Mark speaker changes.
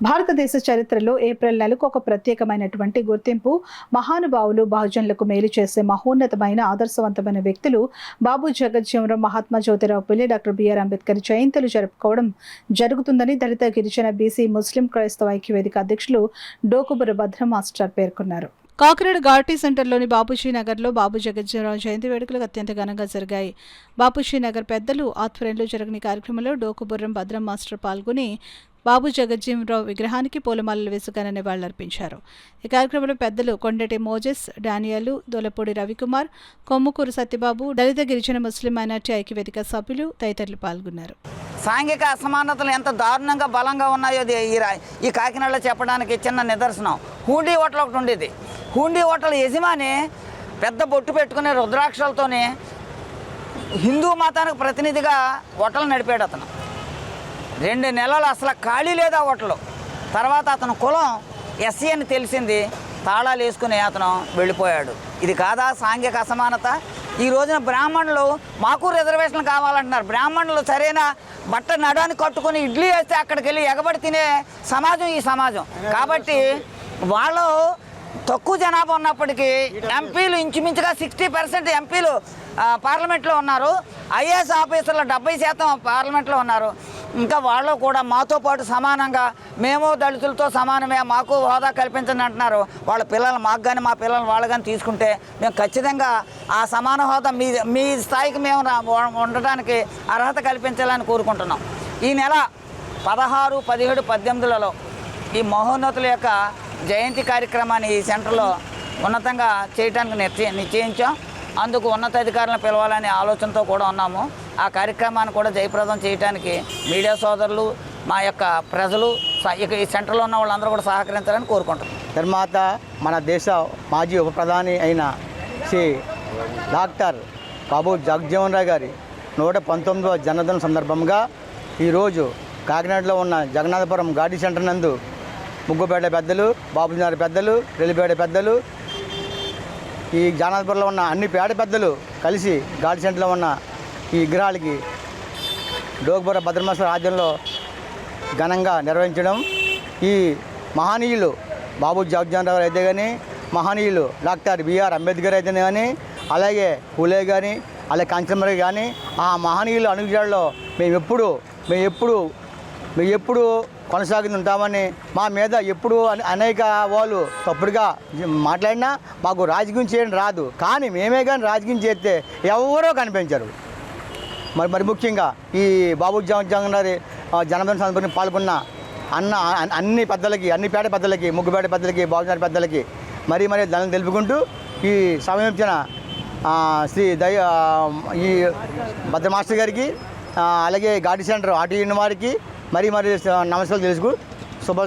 Speaker 1: భారతదేశ చరిత్రలో ఏప్రిల్ నెలకు ఒక ప్రత్యేకమైనటువంటి గుర్తింపు. మహానుభావులు, బహుజనులకు మేలు చేసే మహోన్నతమైన ఆదర్శవంతమైన వ్యక్తులు బాబు జగజ్జీవనరావు, మహాత్మా జ్యోతిరావు పూలే, డాక్టర్ బిఆర్ అంబేద్కర్ జయంతులు జరుపుకోవడం జరుగుతుందని దళిత, గిరిజన, బీసీ, ముస్లిం, క్రైస్తవ ఐక్యవేదిక అధ్యక్షులు డోకుబుర్ర భద్ర మాస్టర్ పేర్కొన్నారు. కాకినాడ గార్టీ సెంటర్లోని బాపూజీ నగర్లో బాబు జగజ్జీవనరావు జయంతి వేడుకలు అత్యంత ఘనంగా జరిగాయి. బాపూజీ నగర్ పెద్దలు ఆధ్వర్యంలో జరిగిన కార్యక్రమంలో డోకుబుర్రం భద్రం మాస్టర్ పాల్గొని బాబు జగజ్జీవనరావు విగ్రహానికి పూలమాలలు వేసుకుని నివాళులర్పించారు. ఈ కార్యక్రమంలో పెద్దలు కొండటి మోజెస్, డానియలు, దొలపూడి రవికుమార్, కొమ్ముకూరు సత్యబాబు, దళిత, గిరిజన, ముస్లిం మైనార్టీ ఐక్యవేదిక సభ్యులు తదితరులు పాల్గొన్నారు.
Speaker 2: సాంఘిక అసమానతలు ఎంత దారుణంగా బలంగా ఉన్నాయో ఈ కాకినాడలో చెప్పడానికి చిన్న నిదర్శనం. హూండీ హోటల్ ఒకటి ఉండేది. హూండీ హోటల్ యజమాని పెద్ద బొట్టు పెట్టుకునే రుద్రాక్షలతోనే హిందూ మతానికి ప్రతినిధిగా హోటల్ నడిపాడు. అతను 2 నెలలు అసలు ఖాళీ లేదు ఆ హోటల్. తర్వాత అతను కులం ఎస్సీ అని తెలిసింది, తాళాలు వేసుకుని అతను వెళ్ళిపోయాడు. ఇది కాదా సాంఘిక అసమానత? ఈ రోజున బ్రాహ్మణులు మాకు రిజర్వేషన్లు కావాలంటున్నారు. బ్రాహ్మణులు సరైన బట్ట నడాన్ని కట్టుకొని ఇడ్లీ వేస్తే అక్కడికి వెళ్ళి ఎగబడి తినే సమాజం ఈ సమాజం. కాబట్టి వాళ్ళు తక్కువ జనాభా ఉన్నప్పటికీ ఎంపీలు ఇంచుమించుగా 60% ఎంపీలు పార్లమెంట్లో ఉన్నారు. ఐఏఎస్ ఆఫీసర్లు 70% పార్లమెంట్లో ఉన్నారు. ఇంకా వాళ్ళు కూడా మాతో పాటు సమానంగా మేము దళితులతో సమానమే, మాకు హోదా కల్పించండి అంటున్నారు. వాళ్ళ పిల్లలు మాకు కానీ మా పిల్లలు వాళ్ళు కానీ తీసుకుంటే మేము ఖచ్చితంగా ఆ సమాన హోదా మీ స్థాయికి మేము ఉండటానికి అర్హత కల్పించాలని కోరుకుంటున్నాం. ఈ నెల 16, 17, 18లలో ఈ మహోన్నతుల యొక్క జయంతి కార్యక్రమాన్ని ఈ సెంటర్లో ఉన్నతంగా చేయడానికి నిశ్చయించాం. అందుకు ఉన్నతాధికారులను పిలవాలనే ఆలోచనతో కూడా ఉన్నాము. ఆ కార్యక్రమాన్ని కూడా జయప్రదం చేయడానికి మీడియా సోదరులు, మా యొక్క ప్రజలు, ఈ సెంటర్లో ఉన్న వాళ్ళందరూ కూడా సహకరించాలని కోరుకుంటున్నాం.
Speaker 3: నిర్మాత మన దేశ మాజీ ఉప ప్రధాని అయిన శ్రీ డాక్టర్ బాబు జగజ్జీవనరావు గారి 119వ జన్మదినం సందర్భంగా ఈరోజు కాకినాడలో ఉన్న జగన్నాథపురం గార్డీ సెంటర్ నందు ముగ్గుపేట పెద్దలు, బాబుజీనగర్ పెద్దలు, రెల్లిపేట పెద్దలు, ఈ జగన్నాథపురంలో ఉన్న అన్ని పేట పెద్దలు కలిసి గార్డీ సెంటర్లో ఉన్న ఈ విగ్రహాలకి డోకుబుర్ర భద్రమాస్టర్ ఆధ్వర్యంలో ఘనంగా నిర్వహించడం. ఈ మహనీయులు బాబు జగజ్జీవనరావు అయితే కానీ, మహనీయులు డాక్టర్ బిఆర్ అంబేద్కర్ అయితే కానీ, అలాగే పూలే కానీ, అలాగే కాంచమరి కానీ, ఆ మహనీయులు అనుగ్రహాల్లో మేము ఎప్పుడు కొనసాగుతుంటామని, మా మీద ఎప్పుడు అనేక వాళ్ళు తప్పుడుగా మాట్లాడినా మాకు రాజకీయం చేయడం రాదు. కానీ మేమే కానీ రాజకీయం చేస్తే ఎవరో కనిపించరు. మరి ముఖ్యంగా ఈ బాబు జగజ్జీవనరావు జన్మదిన సందర్భంగా పాల్గొన్న అన్ని పెద్దలకి, అన్ని పేట పెద్దలకి, ముగ్గుపేట పెద్దలకి, బాబుజీనగర్ పెద్దలకి మరీ ధనం తెలుపుకుంటూ ఈ సమయం ఇచ్చిన శ్రీ ఈ భద్ర మాస్టర్ గారికి, అలాగే గార్డీ సెంటర్ ఆటో యూనియన్ వారికి మరీ నమస్కారాలు తెలుసుకు శుభ